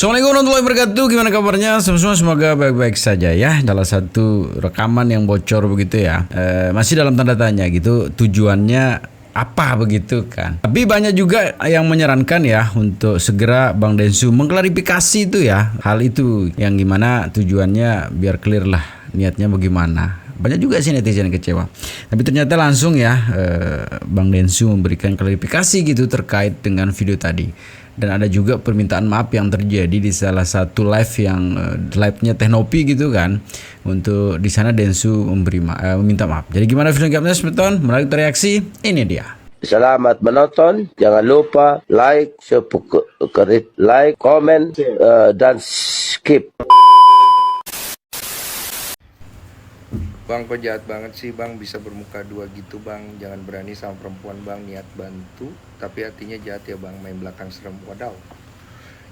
Assalamualaikum warahmatullahi wabarakatuh. Gimana kabarnya semua? Semoga baik-baik saja ya. Dalam satu rekaman yang bocor begitu ya, masih dalam tanda tanya gitu. Tujuannya apa begitu kan? Tapi banyak juga yang menyarankan ya untuk segera Bang Densu mengklarifikasi itu ya. Hal itu yang gimana tujuannya biar clear lah niatnya bagaimana. Banyak juga sih netizen yang kecewa. Tapi ternyata langsung ya Bang Densu memberikan klarifikasi gitu terkait dengan video tadi. Dan ada juga permintaan maaf yang terjadi di salah satu live yang live-nya Tehnopi gitu kan. Untuk di sana Densu meminta maaf. Jadi gimana video gamenya Beton? Menarik reaksi? Ini dia. Selamat menonton. Jangan lupa like, like, komen, dan skip. Bang, kok jahat banget sih bang, bisa bermuka dua gitu bang. Jangan berani sama perempuan bang, niat bantu tapi hatinya jahat ya bang, main belakang serem. Wadaw.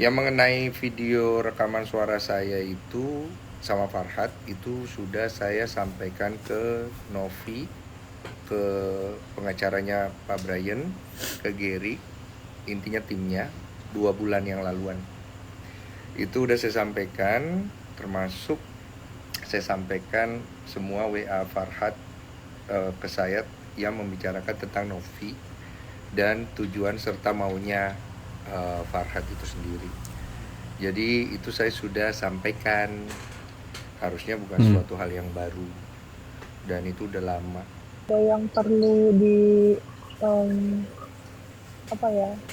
Yang mengenai video rekaman suara saya itu sama Farhat, itu sudah saya sampaikan ke Novi, ke pengacaranya Pak Brian, ke Gary, intinya timnya 2 bulan yang laluan. Itu udah saya sampaikan, termasuk saya sampaikan semua WA Farhat ke saya yang membicarakan tentang Novi dan tujuan serta maunya Farhat itu sendiri. Jadi itu saya sudah sampaikan, harusnya bukan suatu hal yang baru dan itu udah lama. Ada yang perlu di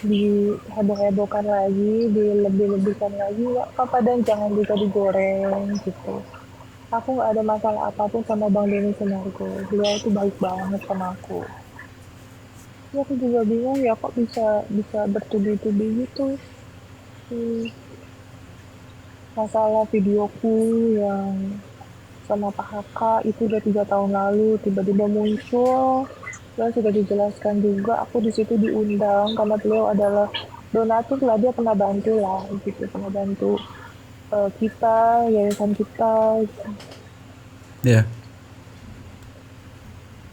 diheboh-hebohkan lagi, dilebih-lebihkan lagi, nggak apa-apa, dan jangan juga digoreng gitu. Aku nggak ada masalah apapun sama Bang Denny Sunarko. Beliau itu baik banget sama aku. Ya, aku juga bingung ya kok bisa bertubi-tubi gitu. Masalah videoku yang sama Pak Haka itu udah 3 tahun lalu tiba-tiba muncul, dan sudah dijelaskan juga aku di situ diundang karena beliau adalah donatur lah, dia pernah bantu lah gitu, pernah bantu kita, yayasan kita gitu. Ya.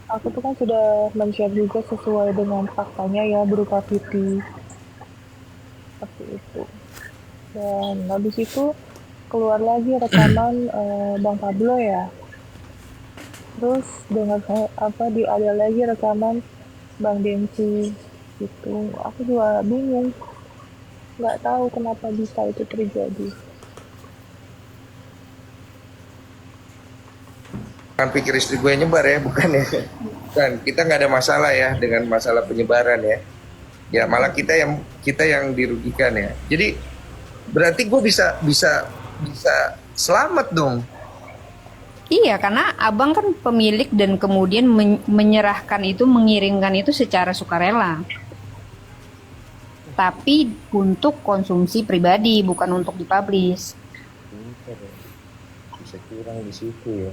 Aku tuh kan sudah men-share juga sesuai dengan faktanya ya, berupa VT seperti itu. Dan habis itu keluar lagi rekaman Bang Pablo ya. Terus dengan ada lagi rekaman Bang Densi gitu. Aku juga bingung, nggak tahu kenapa bisa itu terjadi. Kan pikir istri gue nyebar ya, bukan ya? Bukan, kita nggak ada masalah ya dengan masalah penyebaran ya. Ya malah kita yang dirugikan ya. Jadi berarti gue bisa selamat dong. Iya, karena abang kan pemilik dan kemudian menyerahkan itu, mengirimkan itu secara sukarela. Tapi untuk konsumsi pribadi, bukan untuk dipublish. Bisa kurang di situ ya.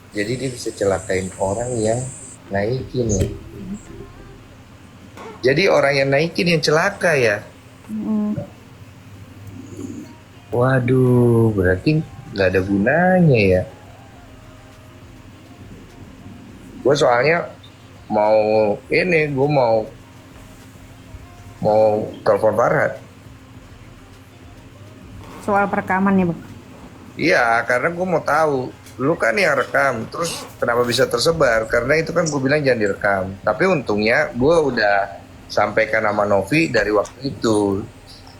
Jadi dia bisa celakain orang yang naikin ya. Jadi orang yang naikin yang celaka ya. Waduh, berarti nggak ada gunanya ya. Gue soalnya gue mau telepon Farhat. Soal perekaman ya, Bang? Iya, karena gue mau tahu. Lu kan yang rekam, terus kenapa bisa tersebar? Karena itu kan gue bilang jangan direkam. Tapi untungnya gue udah sampaikan nama Novi dari waktu itu.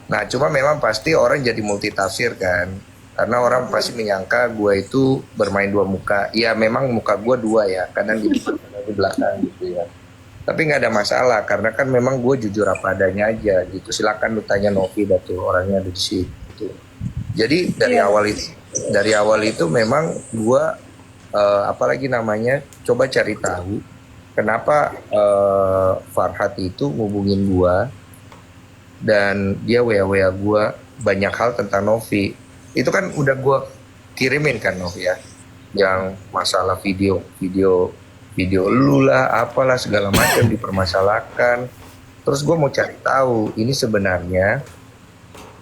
Nah, cuma memang pasti orang jadi multitafsir kan. Karena orang pasti menyangka gue itu bermain 2 muka. Ya memang muka gue 2 ya, kadang di depan, kadang di belakang gitu ya. Tapi nggak ada masalah, karena kan memang gue jujur apa adanya aja gitu. Silakan lu tanya Novi, dah tuh orangnya ada di situ. Jadi dari awal itu memang gue coba cari tahu kenapa Farhat itu ngubungin gue dan dia WA gue banyak hal tentang Novi. Itu kan udah gue kirimin kan Novi ya, yang masalah video lu lah, apalah segala macam dipermasalahkan. Terus gue mau cari tahu ini sebenarnya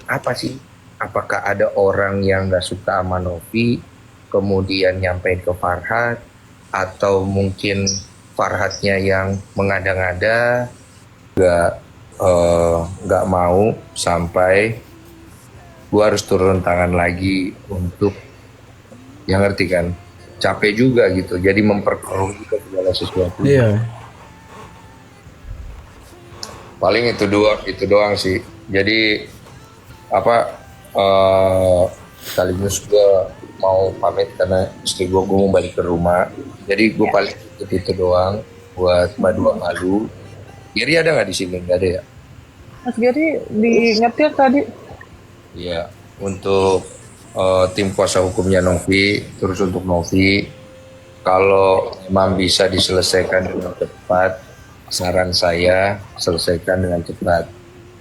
apa sih? Apakah ada orang yang nggak suka sama Novi kemudian nyampein ke Farhat, atau mungkin Farhatnya yang mengada-ngada nggak mau sampai gue harus turun tangan lagi untuk, yang ngerti kan, capek juga gitu, jadi memperkeruh juga segala sesuatu. Iya. Paling itu doang sih. Jadi apa, sekaligus gue mau pamit karena istri gue mau balik ke rumah. Jadi gue paling itu doang buat Mbak Dua Malu. Jadi ada nggak di sini? Nggak ada ya? Mas Gary diingetin tadi. Iya. Untuk tim kuasa hukumnya Novi, terus untuk Novi, kalau memang bisa diselesaikan dengan cepat, saran saya selesaikan dengan cepat.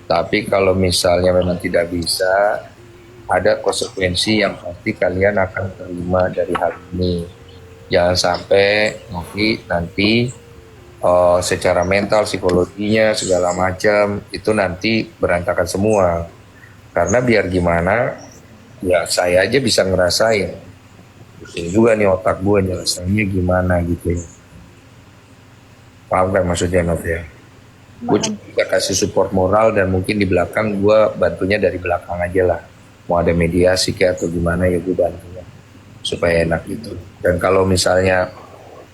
Tapi kalau misalnya memang tidak bisa, ada konsekuensi yang pasti kalian akan terima dari hal ini. Jangan sampai nanti secara mental, psikologinya, segala macam itu nanti berantakan semua. Karena biar gimana, ya saya aja bisa ngerasain. Pusing juga nih otak gue nyelesainnya gimana gitu ya. Paham kan maksudnya Nov ya? Gue juga kasih support moral dan mungkin di belakang gue bantunya dari belakang aja lah. Mau ada mediasi kayak atau gimana ya gue bantunya supaya enak gitu. Dan kalau misalnya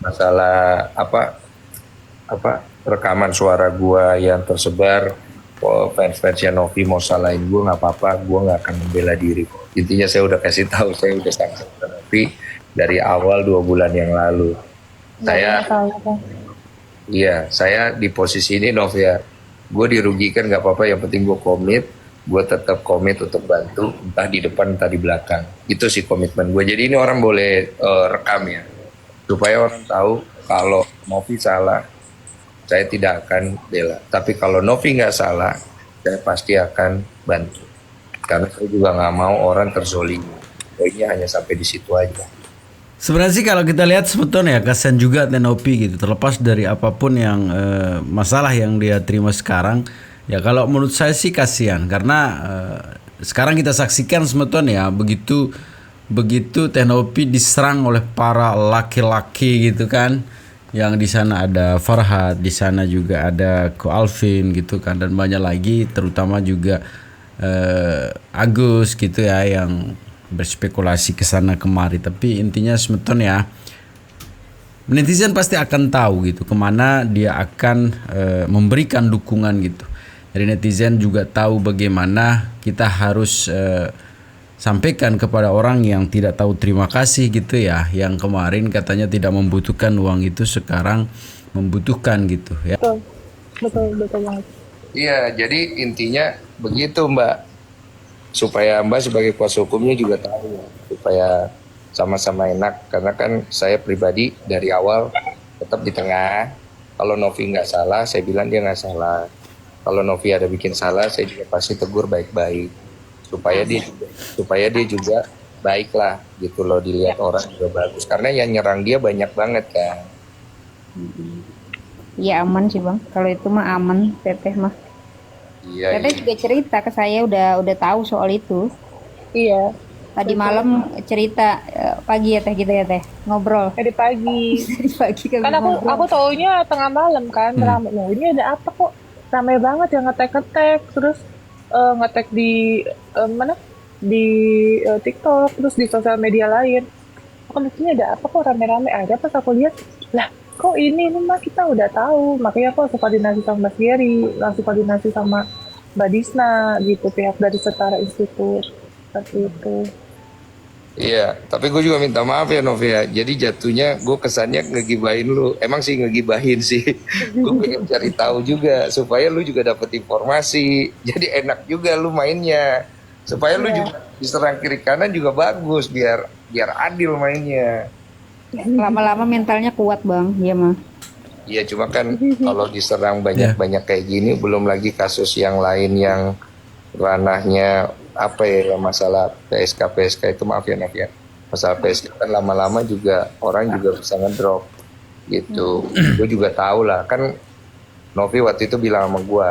masalah apa rekaman suara gue yang tersebar, fans-fansnya Novi mau salahin gue nggak apa-apa, gue nggak akan membela diri. Intinya saya udah kasih tahu, saya udah sanksi ke Novi dari awal 2 bulan yang lalu. Saya di posisi ini Nov ya, gue dirugikan nggak apa-apa, yang penting gue komit, gue tetap komit untuk bantu, entah di depan entah di belakang. Itu sih komitmen gue. Jadi ini orang boleh rekam ya, supaya orang tahu kalau Novi salah, saya tidak akan bela. Tapi kalau Novi nggak salah, saya pasti akan bantu. Karena saya juga nggak mau orang terzolimi. Poinnya hanya sampai di situ aja. Sebenarnya sih kalau kita lihat sebetulnya ya kasihan juga Tenopi gitu, terlepas dari apapun yang masalah yang dia terima sekarang. Ya kalau menurut saya sih kasihan karena sekarang kita saksikan sebetulnya ya begitu Tenopi diserang oleh para laki-laki gitu kan. Yang di sana ada Farhad, di sana juga ada Ko Alvin gitu kan, dan banyak lagi, terutama juga Agus gitu ya yang berspekulasi ke sana kemari. Tapi intinya sebetulnya netizen pasti akan tahu gitu kemana dia akan memberikan dukungan gitu. Jadi netizen juga tahu bagaimana kita harus sampaikan kepada orang yang tidak tahu terima kasih gitu ya, yang kemarin katanya tidak membutuhkan uang itu sekarang membutuhkan gitu ya. Betul banget. Iya, jadi intinya begitu Mbak, supaya Mbak sebagai kuasa hukumnya juga tahu, supaya sama-sama enak. Karena kan saya pribadi dari awal tetap di tengah. Kalau Novi nggak salah, saya bilang dia nggak salah. Kalau Novi ada bikin salah, saya juga pasti tegur baik-baik, supaya dia juga baik lah gitu loh, dilihat orang juga bagus. Karena yang nyerang dia banyak banget kan. Ya aman sih Bang, kalau itu mah aman, Teteh mah. Iya. Teteh juga cerita ke saya, udah tahu soal itu. Iya. Tadi malam cerita, pagi ya Teh kita ya Teh ngobrol. Dari pagi. Dari pagi Kan aku taunya tengah malam kan, rame. Nah, ini ada apa kok? Ramai banget yang ngetek, terus ngetek di mana? Di TikTok, terus di sosial media lain. Aku mikirnya ada apa kok rame-rame aja, pas aku lihat, lah kok ini mah kita udah tahu. Makanya aku langsung koordinasi sama Mas Gary, langsung koordinasi sama Mbak Disna gitu, pihak dari Setara Institut seperti itu. Iya, tapi gue juga minta maaf ya Novia. Jadi jatuhnya gue kesannya ngegibahin lu. Emang sih ngegibahin sih. Gue pengen cari tahu juga supaya lu juga dapet informasi. Jadi enak juga lu mainnya. Supaya lu juga diserang kiri kanan juga bagus, biar adil mainnya. Lama-lama mentalnya kuat Bang, iya mah. Iya, cuma kan kalau diserang banyak-banyak kayak gini, belum lagi kasus yang lain yang ranahnya apa ya, masalah PSK itu, maaf ya Nov ya, masalah PSK kan lama-lama juga orang juga bisa ngedrop gitu. Gue juga tahu lah kan, Novi waktu itu bilang sama gue,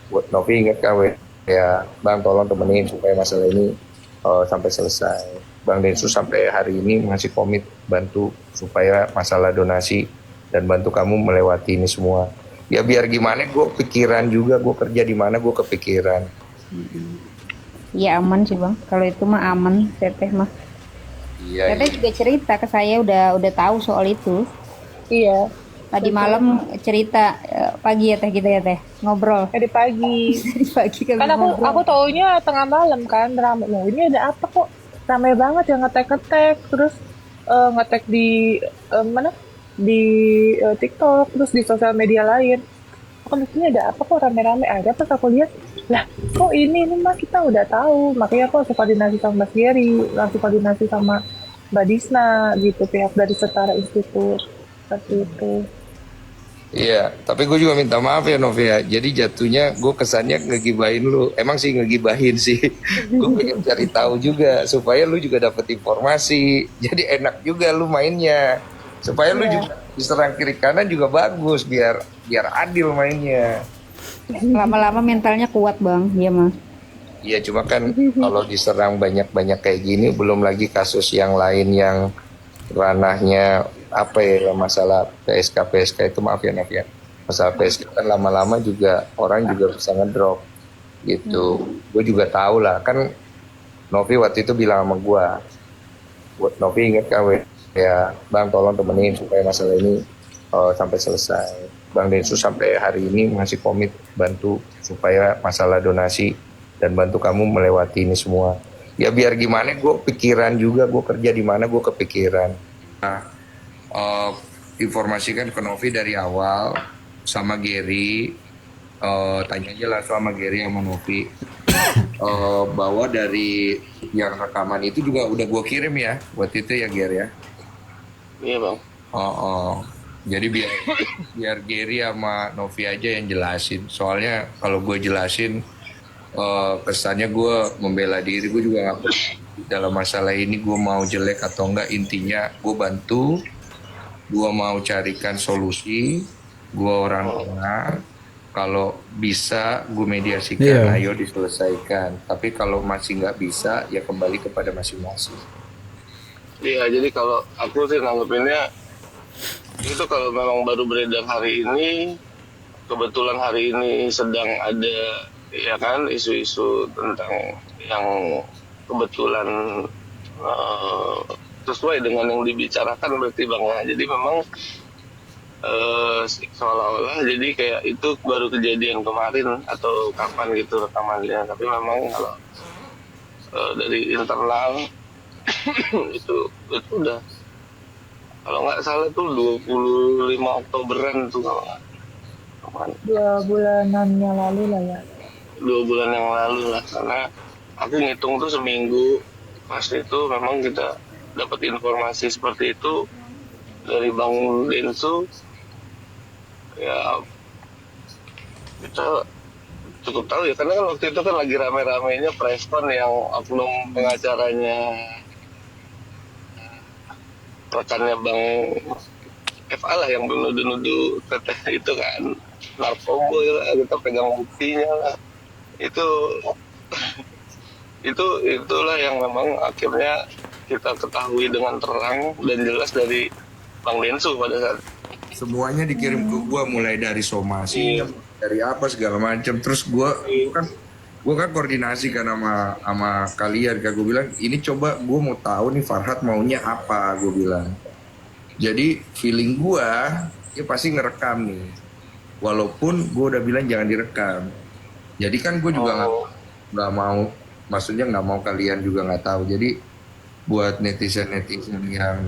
buat Novi inget kan ya Bang, tolong temenin supaya masalah ini sampai selesai. Bang Densus sampai hari ini masih komit bantu supaya masalah donasi dan bantu kamu melewati ini semua. Ya biar gimana, gue pikiran juga, gue kerja di mana gue kepikiran. Iya aman sih bang. Kalau itu mah aman, teteh mah. Iya, Teteh juga cerita ke saya udah tahu soal itu. Iya, Tadi betul. malam cerita pagi ya teh kita ya teh ngobrol. Tadi pagi. Tadi pagi kami Kan aku ngobrol. taunya tengah malam kan rame. Loh, ini ada apa kok? Rame banget yang ngetek-ngetek, terus ngetek di mana? Di TikTok, terus di sosial media lain. Aku mikirnya ada apa kok rame-rame aja, pas aku lihat, lah kok ini mah kita udah tahu, makanya aku langsung koordinasi sama Mas Gary, langsung koordinasi sama Mbak Disna gitu, pihak dari Setara Institut seperti itu. iya. Tapi gue juga minta maaf ya Novia. Jadi jatuhnya gue kesannya ngegibahin lu. Emang sih ngegibahin sih. Gue pengen cari tahu juga supaya lu juga dapet informasi. Jadi enak juga lu mainnya. Supaya lu Iya, juga diserang kiri kanan juga bagus biar adil mainnya. Lama-lama mentalnya kuat bang, iya mah. Iya cuma kan kalau diserang banyak-banyak kayak gini belum lagi kasus yang lain yang ranahnya apa ya masalah PSK itu maaf ya Nov ya. Masalah PSK kan lama-lama juga orang juga bisa ngedrop gitu. Gue juga tahu lah kan Novi waktu itu bilang sama gue, buat Novi inget kan ya Bang tolong temenin supaya masalah ini sampai selesai. Bang Densus sampai hari ini masih komit bantu supaya masalah donasi dan bantu kamu melewati ini semua. Ya biar gimana gue pikiran juga gue kerja di mana gue kepikiran. Nah, eh, informasikan ke Novi dari awal sama Gary, tanya aja lah sama Gary sama Novi. Bahwa dari yang rekaman itu juga udah gue kirim ya buat itu ya Gary ya. Iya bang. Oh, oh. Jadi biar Gary sama Novi aja yang jelasin. Soalnya kalau gue jelasin kesannya gue membela diri. Gue juga nggak dalam masalah ini gue mau jelek atau enggak. Intinya gue bantu. Gue mau carikan solusi. Gue orang tengah. Kalau bisa gue mediasikan, Iya. ayo diselesaikan. Tapi kalau masih nggak bisa, ya kembali kepada masing-masing. Iya jadi kalau aku sih nanggepinnya itu kalau memang baru beredar hari ini, kebetulan hari ini sedang ada ya kan isu-isu tentang yang kebetulan eh, sesuai dengan yang dibicarakan berarti bang ya. Jadi memang seolah-olah jadi kayak itu baru kejadian kemarin atau kapan gitu rekamannya. Tapi memang kalau dari internal itu udah kalau nggak salah tuh 25 Oktoberan tuh kalau nggak kapan 2 bulanannya lalu lah ya. 2 bulan yang lalu lah karena aku ngitung tuh seminggu pas itu memang kita dapat informasi seperti itu dari Bang Densu ya kita cukup tahu ya karena kan waktu itu kan lagi rame-ramenya preskon yang oknum pengacaranya rekannya Bang FA lah yang menuduh-nuduh teteh itu kan narkoba lah kita pegang buktinya lah itu itulah yang memang akhirnya kita ketahui dengan terang dan jelas dari Bang Densu pada saat Semuanya dikirim ke gua mulai dari somasi, dari apa segala macam. Terus gua kan koordinasi kan sama kalian kan. Gue bilang ini coba gua mau tahu nih Farhad maunya apa, gue bilang. Jadi feeling gua dia pasti ngerekam nih. Walaupun gua udah bilang jangan direkam. Jadi kan gue juga nggak mau, maksudnya nggak mau kalian juga nggak tahu. Jadi buat netizen yang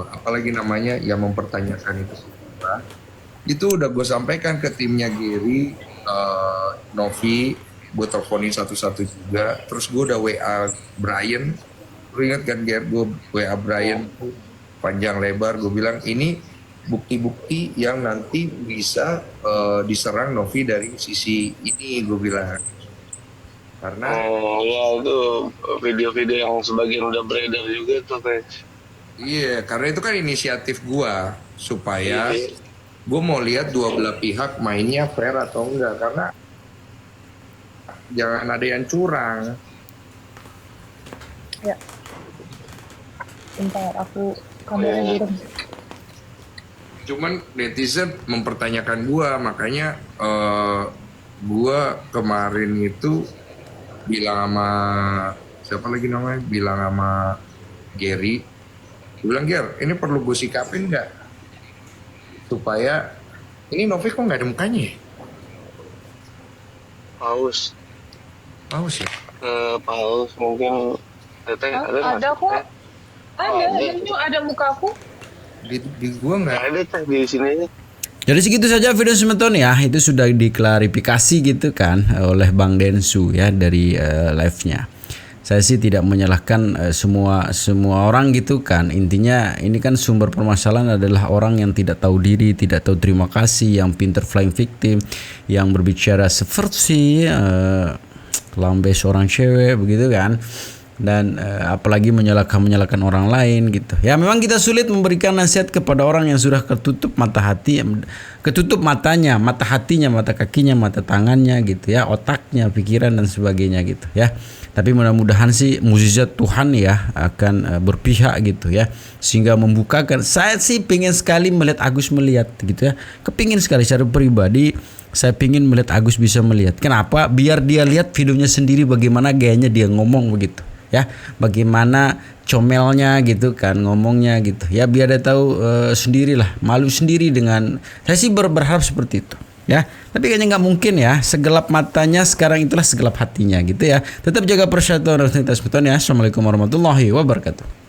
apalagi namanya yang mempertanyakan itu semua, itu udah gue sampaikan ke timnya Gary, Novi, gue teleponin satu-satu juga. Terus gue udah WA Brian, lu ingat kan Gary, gue WA Brian panjang lebar, gue bilang ini bukti-bukti yang nanti bisa diserang Novi dari sisi ini, gue bilang. Karena ya itu video-video yang sebagian udah beredar juga tuh kayak iya, karena itu kan inisiatif gua supaya gua mau lihat dua belah pihak mainnya fair atau enggak karena jangan ada yang curang. Ya, bentar aku kameranya direm. Cuman netizen mempertanyakan gua, makanya gua kemarin itu bilang sama siapa lagi namanya, bilang sama Gary, gue bilang, Ger, ini perlu gue sikapin nggak supaya ini Novik kok nggak ada mukanya ya? Paus. Paus ya? Paus mungkin teteh ada nggak Ada sih, kok. Teh? Ada mukaku. Di gua nggak. Nggak ada teh di sini. Jadi segitu saja video semeton ya, itu sudah diklarifikasi gitu kan oleh Bang Densu ya dari live-nya. Saya sih tidak menyalahkan semua orang gitu kan. Intinya ini kan sumber permasalahan adalah orang yang tidak tahu diri, tidak tahu terima kasih, yang pinter flying victim, yang berbicara seperti lambe seorang cewek begitu kan. Dan apalagi menyalahkan orang lain gitu. Ya memang kita sulit memberikan nasihat kepada orang yang sudah ketutup mata hati, ketutup matanya, mata hatinya, mata kakinya, mata tangannya gitu ya, otaknya, pikiran dan sebagainya gitu ya. Tapi mudah-mudahan sih mukjizat Tuhan ya akan berpihak gitu ya, sehingga membukakan. Saya sih pengen sekali melihat Agus melihat gitu ya, kepingin sekali secara pribadi. Saya pingin melihat Agus bisa melihat. Kenapa? Biar dia lihat videonya sendiri bagaimana gayanya dia ngomong begitu ya, bagaimana comelnya gitu kan ngomongnya gitu ya, biar dia tahu sendirilah, malu sendiri dengan. Saya sih berharap seperti itu ya, tapi kayaknya nggak mungkin ya, segelap matanya sekarang itulah segelap hatinya gitu ya. Tetap jaga persatuan dan rutinitas beton ya. Assalamualaikum warahmatullahi wabarakatuh.